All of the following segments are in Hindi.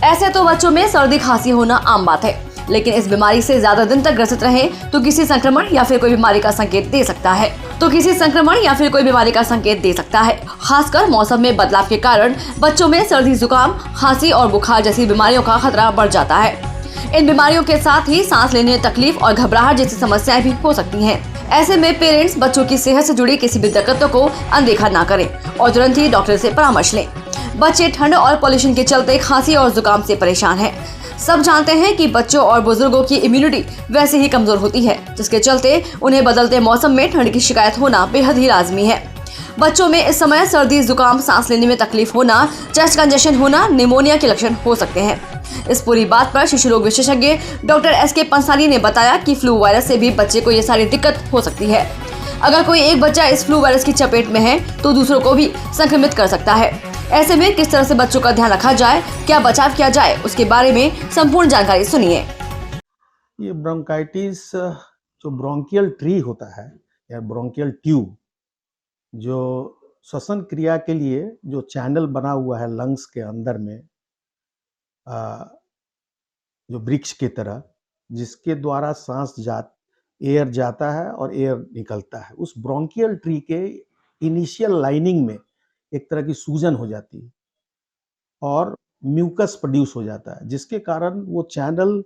ऐसे तो बच्चों में सर्दी खांसी होना आम बात है, लेकिन इस बीमारी से ज्यादा दिन तक ग्रसित रहे तो किसी संक्रमण या फिर कोई बीमारी का संकेत दे सकता है। खासकर मौसम में बदलाव के कारण बच्चों में सर्दी, जुकाम, खांसी और बुखार जैसी बीमारियों का खतरा बढ़ जाता है। इन बीमारियों के साथ ही सांस लेने में तकलीफ और घबराहट जैसी समस्याएं भी हो सकती हैं। ऐसे में पेरेंट्स बच्चों की सेहत से जुड़ी किसी भी दिक्कतों को अनदेखा ना करें और तुरंत ही डॉक्टर से परामर्श लें। बच्चे ठंड और पॉल्यूशन के चलते खांसी और जुकाम से परेशान हैं। सब जानते हैं कि बच्चों और बुजुर्गों की इम्यूनिटी वैसे ही कमजोर होती है, जिसके चलते उन्हें बदलते मौसम में ठंड की शिकायत होना बेहद ही लाजमी है। बच्चों में इस समय सर्दी, जुकाम, सांस लेने में तकलीफ होना, चेस्ट कंजेशन होना, निमोनिया के लक्षण हो सकते हैं। इस पूरी बात पर शिशु रोग विशेषज्ञ डॉक्टर एस.के. पंसाली ने बताया कि फ्लू वायरस से भी बच्चे को ये सारी दिक्कत हो सकती है। अगर कोई एक बच्चा इस फ्लू वायरस की चपेट में है तो दूसरों को भी संक्रमित कर सकता है। ऐसे में किस तरह से बच्चों का ध्यान रखा जाए, क्या बचाव किया जाए, उसके बारे में संपूर्ण जानकारी सुनिए। ये ब्रोंकाइटिस जो ब्रोंकियल ट्री होता है या ब्रोंकियल ट्यूब, जो श्वसन क्रिया के लिए जो चैनल बना हुआ है लंग्स के अंदर में, जो वृक्ष की तरह, जिसके द्वारा एयर जाता है और एयर निकलता है, उस ब्रोंकियल ट्री के इनिशियल लाइनिंग में एक तरह की सूजन हो जाती है और म्यूकस प्रोड्यूस हो जाता है, जिसके कारण वो चैनल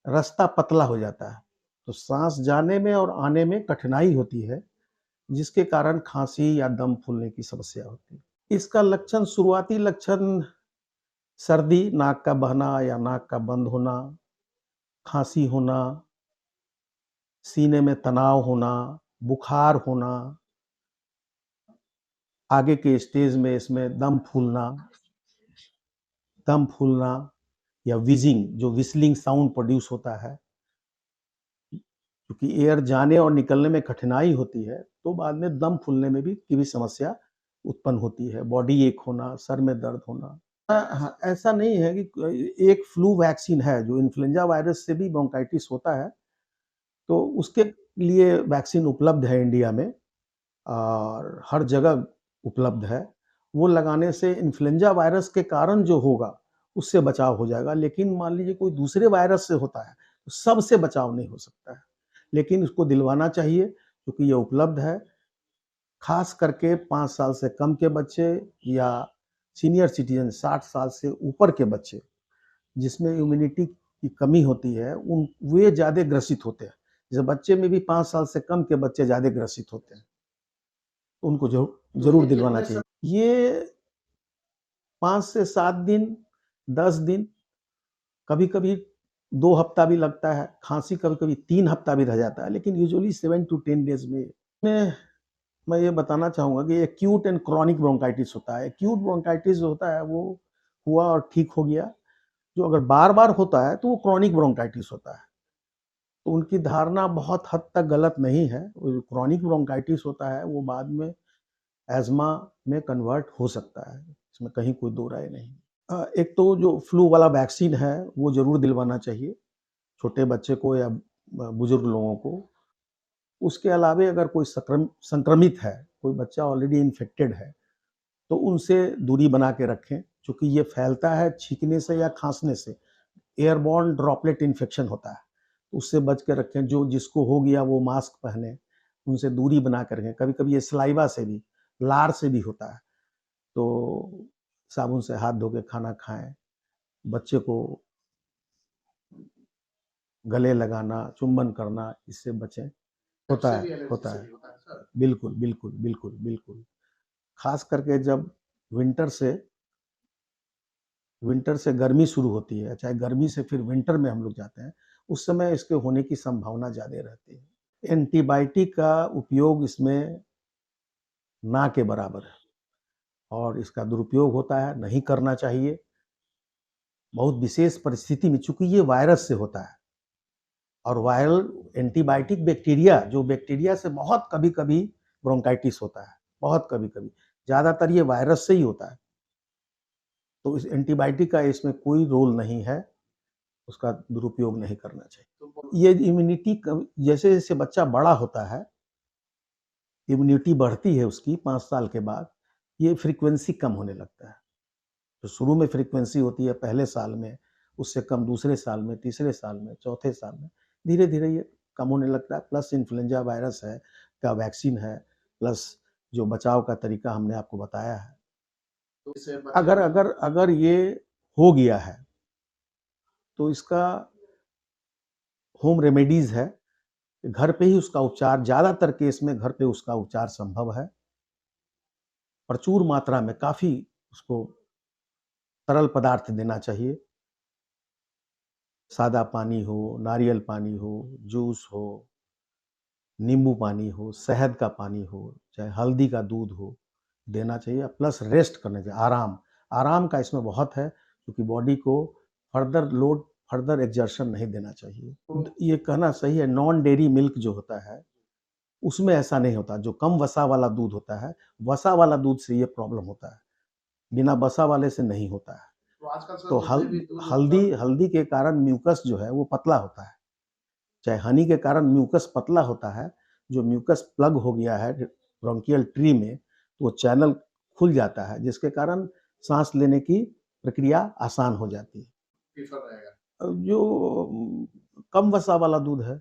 रास्ता पतला हो जाता है, तो सांस जाने में और आने में कठिनाई होती है, जिसके कारण खांसी या दम फूलने की समस्या होती है। इसका लक्षण, शुरुआती लक्षण सर्दी, नाक का बहना या नाक का बंद होना, खांसी होना, सीने में तनाव होना, बुखार होना, आगे के स्टेज में इसमें दम फूलना या विजिंग, जो विस्लिंग साउंड प्रोड्यूस होता है, क्योंकि एयर जाने और निकलने में कठिनाई होती है तो बाद में दम फूलने में भी की भी समस्या उत्पन्न होती है। बॉडी एक होना, सर में दर्द होना। हाँ, ऐसा नहीं है कि एक फ्लू वैक्सीन है जो इन्फ्लुएंजा वायरस से भी ब्रोंकाइटिस होता है, तो उसके लिए वैक्सीन उपलब्ध है इंडिया में और हर जगह उपलब्ध है। वो लगाने से इन्फ्लुएंजा वायरस के कारण जो होगा उससे बचाव हो जाएगा, लेकिन मान लीजिए कोई दूसरे वायरस से होता है तो सबसे बचाव नहीं हो सकता है, लेकिन उसको दिलवाना चाहिए क्योंकि ये उपलब्ध है। खास करके 5 साल से कम के बच्चे या सीनियर सिटीजन 60 साल से ऊपर के बच्चे जिसमें इम्यूनिटी की कमी होती है, वे ज़्यादा ग्रसित होते हैं। जैसे बच्चे में भी 5 साल से कम के बच्चे ज़्यादा ग्रसित होते हैं, तो उनको जरूर दिलवाना चाहिए। ये 5 से 7 दिन, 10 दिन, कभी कभी 2 हफ्ता भी लगता है। खांसी कभी कभी 3 हफ्ता भी रह जाता है, लेकिन यूजुअली 7 to 10 डेज में मैं ये बताना चाहूँगा कि एक्यूट एंड क्रॉनिक ब्रोंकाइटिस होता है। एक्यूट ब्रोंकाइटिस जो होता है वो हुआ और ठीक हो गया। जो अगर बार बार होता है तो वो क्रॉनिक ब्रोंकाइटिस होता है। तो उनकी धारणा बहुत हद तक गलत नहीं है। क्रॉनिक ब्रोंकाइटिस होता है वो बाद में एज़मा में कन्वर्ट हो सकता है, इसमें कहीं कोई दो राय नहीं। एक तो जो फ्लू वाला वैक्सीन है वो ज़रूर दिलवाना चाहिए छोटे बच्चे को या बुजुर्ग लोगों को। उसके अलावा अगर कोई संक्रमित है, कोई बच्चा ऑलरेडी इन्फेक्टेड है, तो उनसे दूरी बना के रखें, क्योंकि ये फैलता है छींकने से या खांसने से। एयरबॉर्न ड्रॉपलेट इन्फेक्शन होता है, तो उससे बच के रखें। जो जिसको हो गया वो मास्क पहने, उनसे दूरी बना कर रखें। कभी कभी ये सलाइवा से भी, लार से भी होता है, तो साबुन से हाथ धो के खाना खाएं। बच्चे को गले लगाना, चुंबन करना, इससे बचें। होता है। बिल्कुल बिल्कुल बिल्कुल बिल्कुल। खास करके जब विंटर से गर्मी शुरू होती है, चाहे गर्मी से फिर विंटर में हम लोग जाते हैं, उस समय इसके होने की संभावना ज़्यादा रहती है। एंटीबायोटिक का उपयोग इसमें ना के बराबर है और इसका दुरुपयोग होता है, नहीं करना चाहिए। बहुत विशेष परिस्थिति में, चूंकि ये वायरस से होता है और वायरल एंटीबायोटिक जो बैक्टीरिया से बहुत कभी कभी ब्रोंकाइटिस होता है, बहुत कभी कभी, ज़्यादातर ये वायरस से ही होता है। तो इस एंटीबायोटिक का इसमें कोई रोल नहीं है, उसका दुरुपयोग नहीं करना चाहिए। ये इम्यूनिटी जैसे जैसे बच्चा बड़ा होता है, इम्यूनिटी बढ़ती है उसकी 5 साल के बाद, ये फ्रीक्वेंसी कम होने लगता है। तो शुरू में फ्रीक्वेंसी होती है पहले साल में, उससे कम दूसरे साल में, तीसरे साल में, चौथे साल में, धीरे-धीरे ये कम होने लगता है। प्लस इन्फ्लुएंजा वायरस है का वैक्सीन है, प्लस जो बचाव का तरीका हमने आपको बताया है। तो इससे अगर अगर अगर ये हो गया है, तो इसका होम रेमेडीज़ है, घर पे ही उसका उपचार, ज़्यादातर केस में घर पे उसका उपचार संभव है। प्रचुर मात्रा में काफ़ी उसको तरल पदार्थ देना चाहिए। सादा पानी हो, नारियल पानी हो, जूस हो, नींबू पानी हो, शहद का पानी हो, चाहे हल्दी का दूध हो, देना चाहिए। प्लस रेस्ट करना चाहिए, आराम। आराम का इसमें बहुत है, क्योंकि बॉडी को फर्दर लोड, फर्दर एक्सर्शन नहीं देना चाहिए। ये कहना सही है, नॉन डेयरी मिल्क जो होता है, उसमें ऐसा नहीं होता। जो कम वसा वाला दूध होता है, वसा वाला दूध से ये प्रॉब्लम होता है, बिना वसा वाले से नहीं होता है। तो आजकल सर तो दूसरे भी दूध हल्दी हल्दी के कारण म्यूकस जो है वो पतला होता है। चाहे हनी के कारण म्यूकस पतला होता है, जो म्यूकस प्लग हो गया है ब्रोंकियल ट्री में, तो वो चैनल खुल जाता है, जिसके कारण सांस लेने की प्रक्रिया आसान हो जाती है। प्रीफर रहेगा। जो कम वसा वाला दूध है,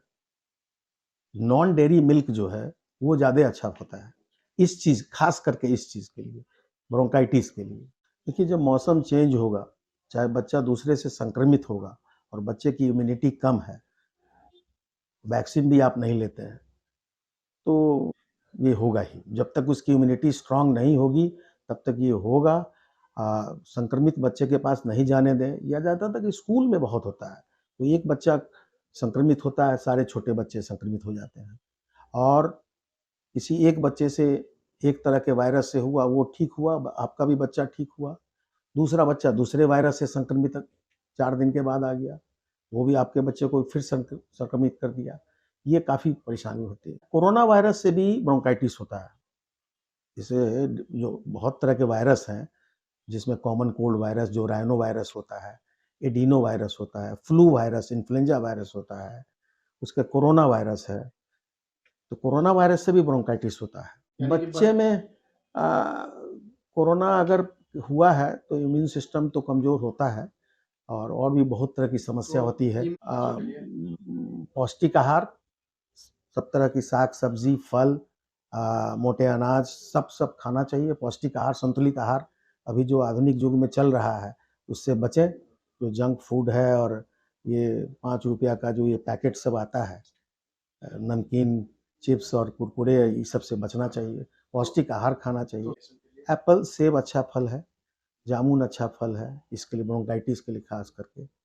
नॉन डेयरी मिल्क जो है, वो ज़्यादा अच्छा होता है इस चीज़, खास करके इस चीज़ के लिए, ब्रोंकाइटिस के लिए। देखिए, जब मौसम चेंज होगा, चाहे बच्चा दूसरे से संक्रमित होगा और बच्चे की इम्यूनिटी कम है, वैक्सीन भी आप नहीं लेते हैं, तो ये होगा ही। जब तक उसकी इम्यूनिटी स्ट्रांग नहीं होगी, तब तक ये होगा। संक्रमित बच्चे के पास नहीं जाने दें, या ज़्यादातर स्कूल में बहुत होता है। तो एक बच्चा संक्रमित होता है, सारे छोटे बच्चे संक्रमित हो जाते हैं। और किसी एक बच्चे से एक तरह के वायरस से हुआ, वो ठीक हुआ, आपका भी बच्चा ठीक हुआ। दूसरा बच्चा दूसरे वायरस से संक्रमित 4 दिन के बाद आ गया, वो भी आपके बच्चे को फिर संक्रमित कर दिया। ये काफ़ी परेशानी होती है। कोरोना वायरस से भी ब्रोंकाइटिस होता है। इसे जो बहुत तरह के वायरस हैं, जिसमें कॉमन कोल्ड वायरस जो राइनो वायरस होता है, एडिनो वायरस होता है, फ्लू वायरस, इन्फ्लुएंजा वायरस होता है, उसका कोरोना वायरस है। तो कोरोना वायरस से भी ब्रोंकाइटिस होता है। यानी कि बच्चे में कोरोना अगर हुआ है तो इम्यून सिस्टम तो कमज़ोर होता है, और भी बहुत तरह की समस्या तो होती है। इन बच्चों के लिए पौष्टिक आहार, सब तरह की साग सब्जी, फल, मोटे अनाज, सब खाना चाहिए। पौष्टिक आहार, संतुलित आहार अभी जो आधुनिक युग में चल रहा है, उससे बचें। जो जंक फूड है और ये 5 रुपया का जो ये पैकेट सब आता है, नमकीन, चिप्स और कुरकुरे, ये सब से बचना चाहिए। पौष्टिक आहार खाना चाहिए। एप्पल, सेब अच्छा फल है, जामुन अच्छा फल है, इसके लिए ब्रोंकाइटिस के लिए खास करके।